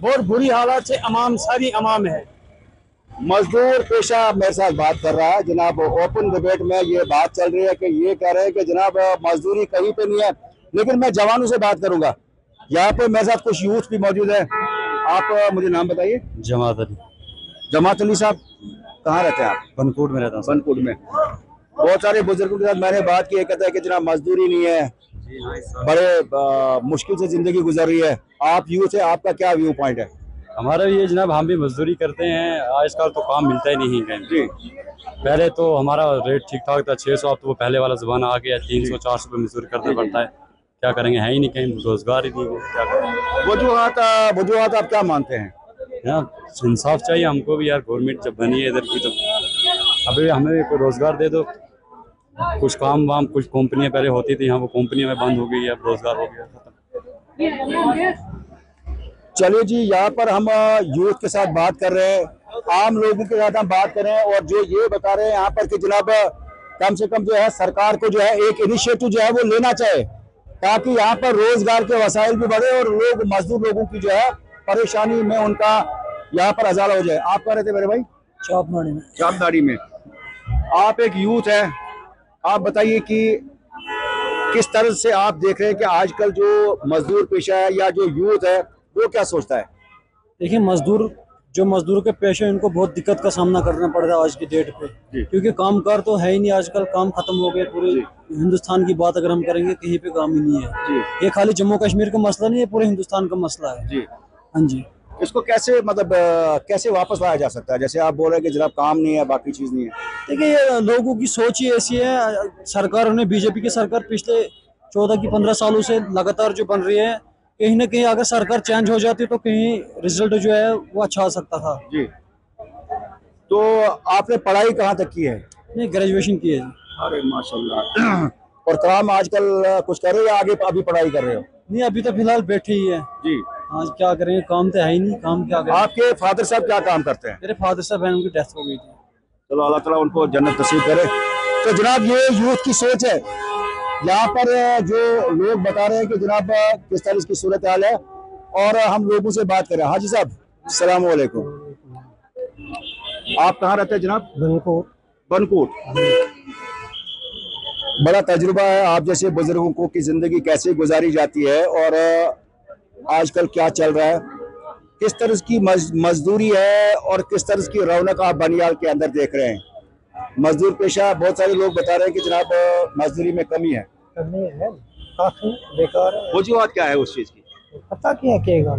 बहुत बुरी हालत से अमाम सारी अमाम है। मजदूर पेशा मेरे साथ बात कर रहा है जनाब। ओपन डिबेट में ये बात चल रही है कि ये कह रहे हैं कि जनाब मजदूरी कहीं पे नहीं है, लेकिन मैं जवानों से बात करूंगा। यहाँ पे मेरे साथ कुछ यूथ भी मौजूद है। आप मुझे नाम बताइए। जमात अली। जमात अली साहब, कहाँ रहते हैं आप? बनकोट में रहता हूँ। बनकोट में। बहुत सारे बुजुर्गों के साथ मैंने बात की, कहता है कि जनाब मजदूरी नहीं है, बड़े मुश्किल से जिंदगी गुजर रही है। आप यूथ है, आपका क्या व्यू पॉइंट है? हमारा ये जनाब, हम भी मजदूरी करते हैं, आजकल तो काम मिलता ही नहीं कहीं। जी, पहले तो हमारा रेट ठीक ठाक था 600, अब तो वो पहले वाला ज़माना आ गया, 300-400 रुपये मजदूरी करना पड़ता है। क्या करेंगे, है ही नहीं कहीं रोजगार ही नहीं है, क्या करेंगे। वजूहत आप क्या मानते हैं? यार इंसाफ चाहिए हमको भी यार, गवर्नमेंट जब बनी है इधर की तो अभी हमें कोई रोजगार दे दो। कुछ काम वाम कुछ कंपनियां पहले होती थी, यहाँ वो कंपनियां में बंद हो गई है, अब रोजगार हो गया खत्म। चलिए जी, यहाँ पर हम यूथ के साथ बात कर रहे हैं, आम लोगों के साथ हम बात कर रहे हैं, और जो ये बता रहे हैं यहाँ पर कि जनाब कम से कम जो है सरकार को जो है एक इनिशिएटिव जो है वो लेना चाहिए, ताकि यहाँ पर रोजगार के वसाइल भी बढ़े और लोग मजदूर लोगों की जो है परेशानी में उनका यहाँ पर अजाला हो जाए। आप कह रहे थे मेरे भाई? चापदाड़ी में। चापदाड़ी में। आप एक यूथ है, आप बताइए कि किस तरह से आप देख रहे हैं कि आजकल जो मजदूर पेशा है या जो यूथ है वो क्या सोचता है? देखिए, मजदूर के पेशे, इनको बहुत दिक्कत का सामना करना पड़ रहा है आज की डेट पे, क्योंकि कामकार तो है ही नहीं आजकल, काम खत्म हो गए। पूरे हिंदुस्तान की बात अगर हम करेंगे, कहीं पे काम ही नहीं है। ये खाली जम्मू कश्मीर का मसला नहीं है, पूरे हिंदुस्तान का मसला है जी। हाँ जी, इसको कैसे मतलब कैसे वापस लाया जा सकता है? जैसे आप बोल रहे हैं कि जनाब काम नहीं है, बाकी चीज नहीं है। देखिए, ये लोगों की सोच ही ऐसी है। सरकार ने, बीजेपी की सरकार पिछले 14 की 15 सालों से लगातार जो बन रही है, कहीं ना कहीं अगर सरकार चेंज हो जाती तो कहीं रिजल्ट जो है वो अच्छा आ सकता था जी। तो आपने पढ़ाई कहाँ तक की है? नहीं, ग्रेजुएशन की है। अरे माशाल्लाह। और काम आजकल कुछ कर रहे हो या आगे अभी पढ़ाई कर रहे हो? नहीं, अभी तो फिलहाल बैठे ही है जी। आज क्या करेंगे, काम तो है ही नहीं, काम क्या करें। आपके फादर साहब क्या काम करते हैं? मेरे फादर साहब हैं, उनकी डेथ हो गई थी। चलो अल्लाह ताला उनको जन्नत नसीब करे। तो जनाब ये यूथ की सोच है। यहाँ पर जो लोग बता रहे हैं कि जनाब किस तरह की सूरत हाल है, और हम लोगों से बात करें। हाजी साहब, अस्सलाम वालेकुम। आप कहाँ रहते हैं जनाब? बनकोट। बनकोट। बड़ा तजुर्बा है आप जैसे बुजुर्गों को कि जिंदगी कैसे गुजारी जाती है और आजकल क्या चल रहा है, किस तरह की मजदूरी है और किस तरह की रौनक आप बनियाल के अंदर देख रहे हैं। मजदूर पेशा बहुत सारे लोग बता रहे हैं कि जनाब मजदूरी में कमी है। कमी है, काफी बेकार है। वजूहत क्या है उस चीज की? पता क्या कहेगा,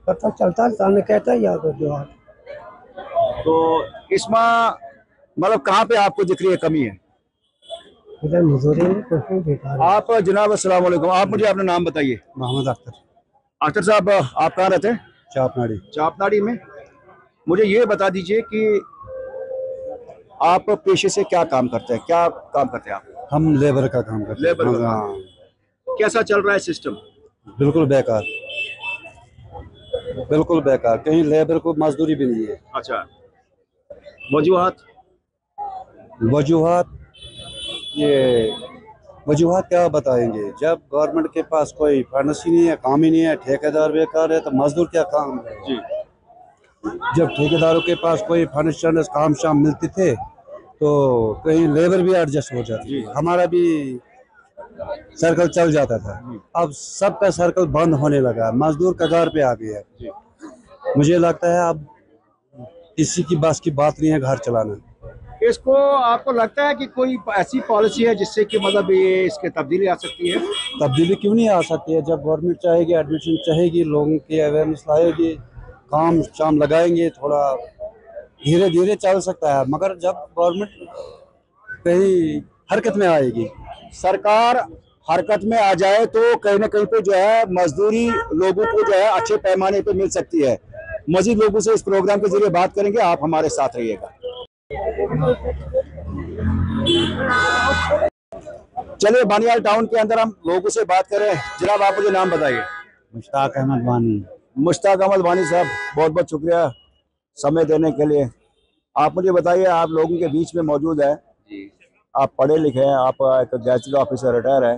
पता चलता सामने कहता है यार वजूहत। तो इसमें मतलब कहाँ पे आपको दिख रही है कमी है? इधर मजदूरी में कुछ नहीं बेकार है। आप जनाब अस्सलाम वालेकुम, आप मुझे अपना नाम बताइए। मोहम्मद अख्तर। अख्तर साहब, आप कहाँ रहते हैं? चापनाड़ी। चापनाड़ी में। मुझे ये बता दीजिए कि आप पेशे से क्या काम करते हैं, क्या काम करते हैं आप? हम लेबर का काम करते हैं। लेबर का हाँ, कैसा चल रहा है सिस्टम? बिल्कुल बेकार, बिल्कुल बेकार। कहीं लेबर को मजदूरी भी नहीं है। अच्छा, वजूहात? वजूहात वजूहात क्या बताएंगे? जब गवर्नमेंट के पास कोई फंड्स ही नहीं है, काम ही नहीं है, ठेकेदार बेकार है, तो मजदूर क्या काम है? जी। जब ठेकेदारों के पास कोई फंड्स काम शाम मिलते थे तो कहीं लेबर भी एडजस्ट हो जाती है, हमारा भी सर्कल चल जाता था। अब सबका सर्कल बंद होने लगा, मजदूर कगार पे आ गया। मुझे लगता है अब किसी की बस की बात नहीं है घर चलाना। इसको आपको लगता है कि कोई ऐसी पॉलिसी है जिससे कि मतलब ये इसके तब्दीली आ सकती है? तब्दीली क्यों नहीं आ सकती है? जब गवर्नमेंट चाहेगी, एडमिशन चाहेगी, लोगों की अवेयरनेस लाएगी, काम शाम लगाएंगे, थोड़ा धीरे धीरे चल सकता है। मगर जब गवर्नमेंट कहीं हरकत में आएगी, सरकार हरकत में आ जाए तो कहीं ना कहीं पे जो है मजदूरी लोगों को जो है अच्छे पैमाने पे मिल सकती है। मजीद लोगों से इस प्रोग्राम के जरिए बात करेंगे, आप हमारे साथ रहिएगा। चलिए बानियाल टाउन के अंदर हम लोगों से बात करें। जनाब आप मुझे नाम बताइए। मुश्ताक अहमद वानी। मुश्ताक अहमद वानी साहब, बहुत बहुत शुक्रिया समय देने के लिए। आप मुझे बताइए, आप लोगों के बीच में मौजूद है, आप पढ़े लिखे हैं, आप एक गैजेटेड ऑफिसर रिटायर है।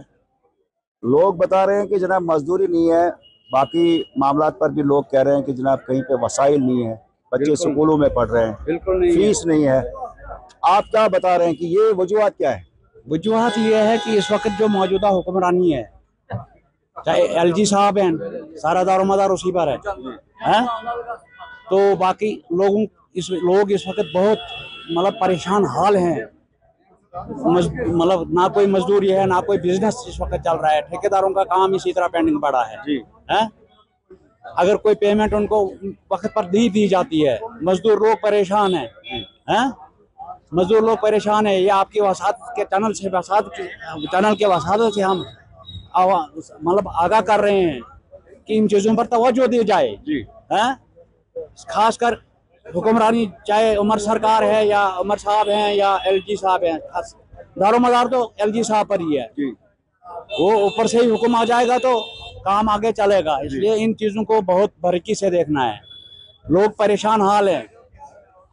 लोग बता रहे हैं कि जनाब मजदूरी नहीं है, बाकी मामलात पर भी लोग कह रहे हैं कि जनाब कहीं पे वसाइल नहीं है, बच्चे स्कूलों में पढ़ रहे हैं, बिल्कुल नहीं, फीस नहीं है। आप क्या बता रहे हैं कि ये वजूहत क्या है? वजूहत ये है कि इस वक्त जो मौजूदा हुक्मरानी है, चाहे एलजी साहब हैं, सारा दारोमदार उसी पर है? तो बाकी लोग इस वक्त बहुत मतलब परेशान हाल हैं। मतलब ना कोई मजदूरी है, ना कोई बिजनेस इस वक्त चल रहा है। ठेकेदारों का काम इसी तरह पेंडिंग पड़ा है। अगर कोई पेमेंट उनको वक्त पर नहीं दी जाती है, मजदूर लोग परेशान हैं। मजदूर लोग परेशान है। ये आपकी वसात के चैनल के वसात से हम मतलब आगाह कर रहे हैं कि इन चीजों पर तवज्जो दी जाए। खासकर हुक्मरानी, चाहे उमर सरकार है या उमर साहब हैं या एलजी साहब हैं, दारोमदार तो एलजी साहब पर ही है। वो ऊपर से ही हुक्म आ जाएगा तो काम आगे चलेगा। इसलिए इन चीजों को बहुत बारीकी से देखना है। लोग परेशान हाल हैं।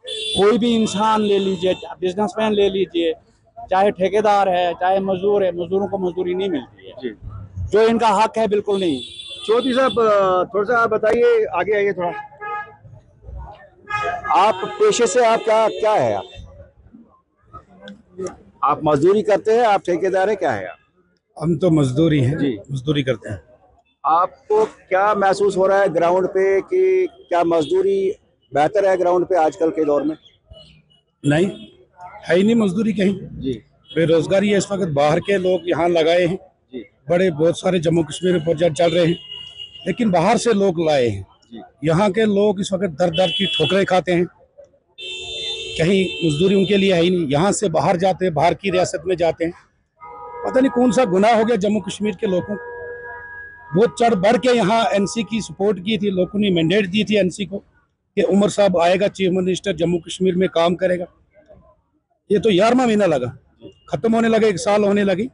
कोई भी इंसान ले लीजिए, बिजनेसमैन ले लीजिए, चाहे ठेकेदार है, चाहे मजदूर है, मजदूरों को मजदूरी नहीं मिलती है जो इनका हक है, बिल्कुल नहीं। चौधरी साहब थोड़ा सा आप बताइए, आगे आइए थोड़ा। आप पेशे से आप क्या है? आप मजदूरी करते हैं, आप ठेकेदार है, क्या है आप? हम तो मजदूरी हैं जी, मजदूरी करते हैं। आपको क्या महसूस हो रहा है ग्राउंड पे कि क्या मजदूरी बेहतर है ग्राउंड पे आजकल के दौर में? नहीं है ही नहीं मजदूरी कहीं जी। बेरोजगारी है इस वक्त। बाहर के लोग यहाँ लगाए हैं जी, बड़े बहुत सारे जम्मू कश्मीर में प्रोजेक्ट चल रहे हैं, लेकिन बाहर से लोग लाए हैं। यहाँ के लोग इस वक्त दर दर की ठोकरें खाते हैं। कहीं मजदूरी उनके लिए है ही नहीं। यहाँ से बाहर जाते हैं, बाहर की रियासत में जाते हैं। पता नहीं कौन सा गुनाह हो गया जम्मू कश्मीर के लोगों को। बहुत चढ़ बढ़ के यहाँ एनसी की सपोर्ट की थी, लोगों ने मैंडेट दी थी एनसी को कि उमर साहब आएगा, चीफ मिनिस्टर जम्मू कश्मीर में काम करेगा। ये तो 11वां महीना लगा, खत्म होने लगे, 1 साल होने लगी,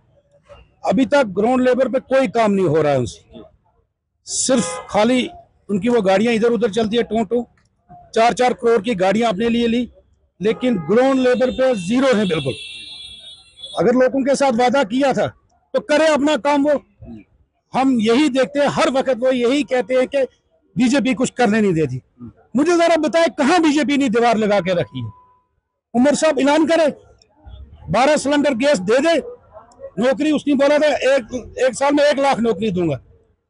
अभी तक ग्राउंड लेवल पे कोई काम नहीं हो रहा है उनसे। सिर्फ खाली उनकी वो गाड़ियां इधर उधर चलती है, टोटो 4-4 करोड़ की गाड़ियां अपने लिए ली, लेकिन ग्राउंड लेवल पे जीरो है बिल्कुल। अगर लोगों के साथ वादा किया था तो करे अपना काम। वो हम यही देखते हैं हर वक्त, वो यही कहते हैं कि बीजेपी कुछ करने नहीं देती। मुझे जरा बताए कहाँ बीजेपी ने दीवार लगा के रखी है? उमर साहब ऐलान करे 12 सिलेंडर गैस दे दे, नौकरी उसने बोला था एक साल में 1 लाख नौकरी दूंगा।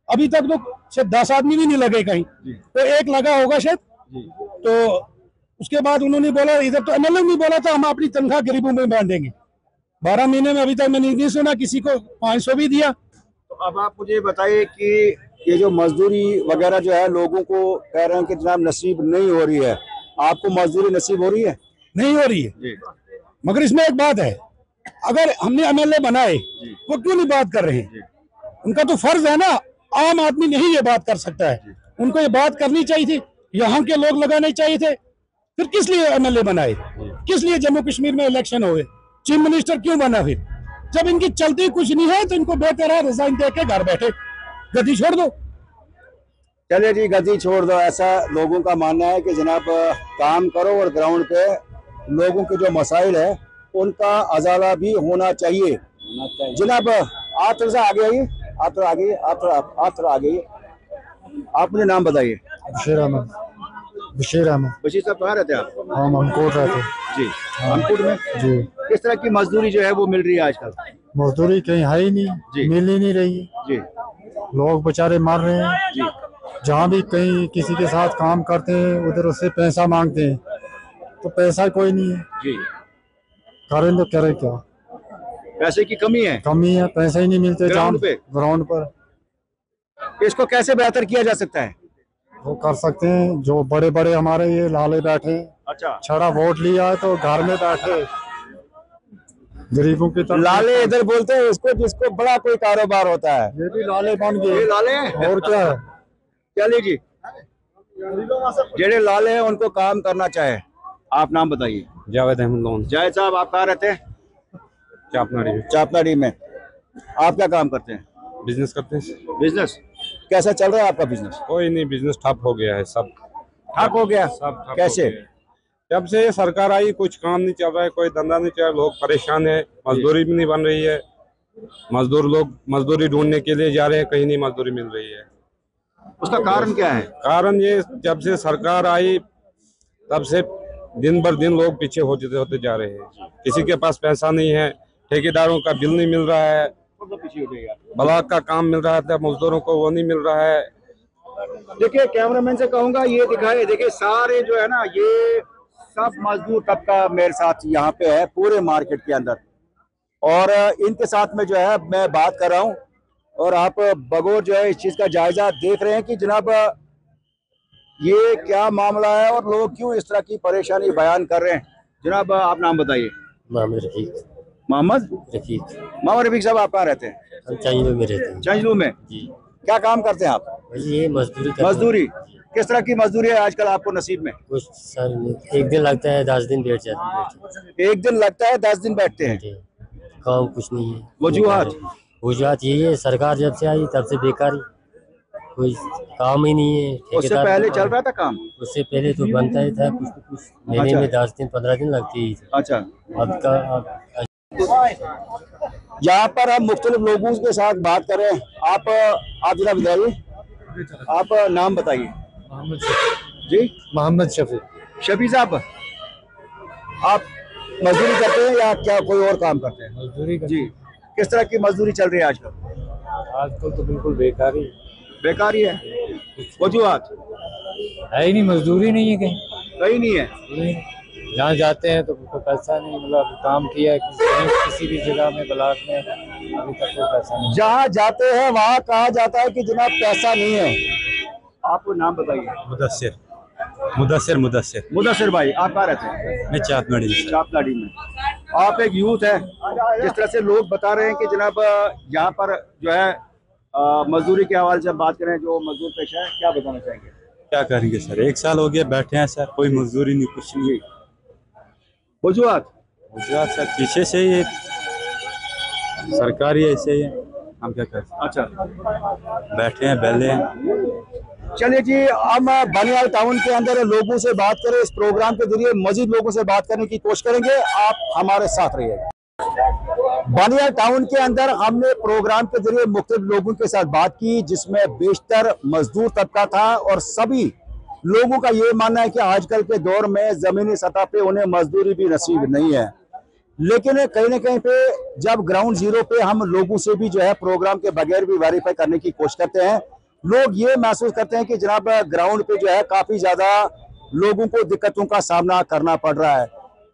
अभी तक तो शायद 10 आदमी भी नहीं लगे कहीं, तो 1 लगा होगा शायद। तो उसके बाद उन्होंने बोला, इधर तो एमएलए ने बोला था हम अपनी तनख्वाह गरीबों में बांटेंगे। 12 महीने में अभी तक मैंने नहीं सुना किसी को 500 भी दिया। तो अब आप मुझे बताइए कि ये जो मजदूरी वगैरह जो है लोगों को कह रहे हैं कि जनाब नसीब नहीं हो रही है, आपको मजदूरी नसीब हो रही है? नहीं हो रही है। मगर इसमें एक बात है, अगर हमने एमएलए बनाए वो क्यों नहीं बात कर रहे हैं? उनका तो फर्ज है ना। आम आदमी नहीं ये बात कर सकता है, उनको ये बात करनी चाहिए थी, यहाँ के लोग लगाने चाहिए थे। फिर किस लिए एमएलए बनाए, किस लिए जम्मू कश्मीर में इलेक्शन हुए, चीफ मिनिस्टर क्यों बना? फिर जब इनकी चलती कुछ नहीं है तो इनको बेहतर है रिजाइन दे के घर बैठे गद्दी छोड़ दो। चलिए जी, गद्दी छोड़ दो, ऐसा लोगों का मानना है कि जनाब काम करो और ग्राउंड पे लोगों के जो मसाइल है उनका अजाला भी होना चाहिए। जनाब आप थोड़ा सा आगे आइए, आप थोड़ा आगे आइए, अपने नाम बताइए। बशीर अहमद। बशीर साहब कहाँ रहते हैं आप? हम अमकोट रहते जी, अमकोट में जी। किस तरह की मजदूरी जो है वो मिल रही है आजकल? मजदूरी कहीं है ही नहीं, मिल ही नहीं रही जी। लोग बेचारे मर रहे हैं जी। जहाँ भी कहीं किसी के साथ काम करते हैं उधर उससे पैसा मांगते हैं, तो पैसा कोई नहीं है जी। करें तो करें क्या, पैसे की कमी है पैसे ही नहीं मिलते ग्राउंड पर। इसको कैसे बेहतर किया जा सकता है? वो कर सकते हैं जो बड़े बड़े हमारे ये लाले बैठे, अच्छा, छड़ा वोट लिया है तो घर में बैठे गरीबों की तरफ। लाले इधर बोलते हैं उसको जिसको बड़ा कोई कारोबार होता है, ये भी लाले बन गए। ये लाले और क्या है? चलिए जी, जेड़े लाले हैं उनको काम करना चाहे। आप नाम बताइए। जावेद अहमद लोन। जावेद साहब आप कहाँ रहते हैं? चापनाड़ी में। आप क्या काम करते हैं? बिजनेस करते हैं। बिजनेस कैसा चल रहा है आपका बिजनेस? कोई नहीं, बिजनेस ठप हो गया है, सब ठप हो गया। सब ठप कैसे? हो गया। जब से सरकार आई कुछ काम नहीं चल रहा है, कोई धंधा नहीं चल रहा, लोग परेशान है, मजदूरी भी नहीं बन रही है, लोग मजदूरी ढूंढने के लिए जा रहे हैं, कहीं नहीं मजदूरी मिल रही है। उसका कारण क्या है? कारण ये जब से सरकार आई तब से दिन भर दिन लोग पीछे होते जा रहे हैं। किसी के पास पैसा नहीं है, ठेकेदारों का बिल नहीं मिल रहा है, ब्लॉक का काम मिल रहा था मजदूरों को वो नहीं मिल रहा है। देखिए कैमरामैन से कहूंगा ये दिखाए, देखिए सारे जो है ना ये सब मजदूर तबका मेरे साथ यहाँ पे है पूरे मार्केट के अंदर, और इनके साथ में जो है मैं बात कर रहा हूँ, और आप बगौर जो है इस चीज का जायजा देख रहे हैं कि जनाब ये क्या मामला है और लोग क्यों इस तरह की परेशानी बयान कर रहे हैं। जनाब आप नाम बताइए। मोहम्मद रफीक। मोहम्मद रफीक साहब आप कहाँ रहते हैं? हम चांजलू में रहते हैं। चांजलू में जी। क्या काम करते हैं आप? ये मजदूरी। किस तरह की मजदूरी है आजकल आपको नसीब में? कुछ सर एक दिन लगता है 10 दिन बैठ जाते हैं। एक दिन लगता है 10 दिन बैठते हैं, काम कुछ नहीं है। वजूहत यही है, सरकार जब से आई तब से बेकारी, कोई काम ही नहीं है। उससे पहले चल रहा था काम? उससे पहले तो बनता ही था कुछ महीने में 10 दिन 15 दिन लगती ही। अच्छा। अब का यहाँ पर हम मुख्तलिफ लोगों के साथ बात करें। आप जरा बताइए, आप नाम बताइए। जी मोहम्मद शफी। शफी साहब आप मजदूरी करते हैं या क्या कोई और काम करते हैं? मजदूरी जी। किस तरह की मजदूरी चल रही है आजकल? आजकल तो बिल्कुल बेकारी है। वजूहत है ही नहीं, मजदूरी नहीं है, कहीं नहीं है। जहाँ जाते हैं तो पैसा नहीं, मतलब काम किया किसी भी जगह में ब्लॉक में अभी तक कोई पैसा नहीं। जहाँ जाते हैं वहाँ कहा जाता है कि जनाब पैसा नहीं है। आपको नाम बताइए। मुदस्सिर भाई आप कहाँ रहते हैं? मैं चापनाड़ी में। आप एक यूथ है, जिस तरह से लोग बता रहे हैं कि जनाब यहाँ पर जो है मजदूरी के हवाले से बात करें, जो मजदूर पेशा है, क्या बताना चाहेंगे? क्या करेंगे सर, 1 साल हो गया बैठे हैं सर, कोई मजदूरी नहीं, कुछ नहीं। वजूहत सर पीछे से ही सरकारी ऐसे ही है, हम क्या करें। अच्छा, बैठे हैं बेले हैं। चलिए जी, हम बानियाल टाउन के अंदर लोगों से बात करें। इस प्रोग्राम के जरिए मजीद लोगों से बात करने की कोशिश करेंगे, आप हमारे साथ रहिएगा। बानियाल टाउन के अंदर हमने प्रोग्राम के जरिए मुख्तलिफ लोगों के साथ बात की, जिसमें बेशतर मजदूर तबका था, और सभी लोगों का ये मानना है कि आजकल के दौर में जमीनी सतह पे उन्हें मजदूरी भी नसीब नहीं है। लेकिन कहीं ना कहीं पे जब ग्राउंड जीरो पे हम लोगों से भी जो है प्रोग्राम के बगैर भी वेरीफाई करने की कोशिश करते हैं, लोग ये महसूस करते हैं कि जनाब ग्राउंड पे जो है काफी ज्यादा लोगों को दिक्कतों का सामना करना पड़ रहा है।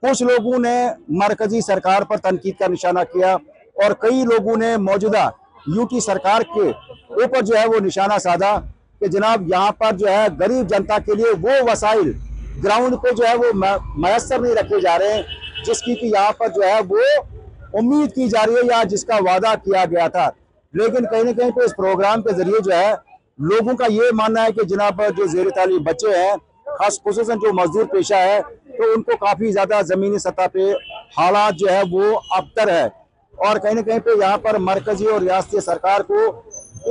कुछ लोगों ने मरकजी सरकार पर तनकीद का निशाना किया, और कई लोगों ने मौजूदा यूटी सरकार के ऊपर जो है वो निशाना साधा कि जनाब यहाँ पर जो है गरीब जनता के लिए वो वसाइल ग्राउंड पे जो है वो मैसर नहीं रखे जा रहे हैं, जिसकी कि यहाँ पर जो है वो उम्मीद की जा रही है या जिसका वादा किया गया था। लेकिन कहीं ना कहीं पे इस प्रोग्राम के जरिए जो है लोगों का ये मानना है कि जनाब जो ज़ेर तालीम बच्चे हैं, खास खुसूसन जो मजदूर पेशा है, तो उनको काफ़ी ज़्यादा ज़मीनी सतह पे हालात जो है वो अबतर है, और कहीं ना कहीं पे यहाँ पर मरकजी और रियासती सरकार को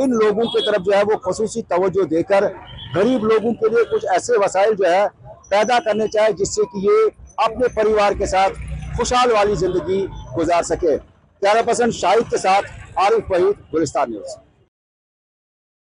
इन लोगों की तरफ जो है वो खसूसी तवज्जो देकर गरीब लोगों के लिए कुछ ऐसे वसाइल जो है पैदा करने चाहिए जिससे कि ये अपने परिवार के साथ खुशहाल वाली जिंदगी गुजार सके। 11% शाहिद के साथ आरिफ वहीद, गुलिस्तान न्यूज़।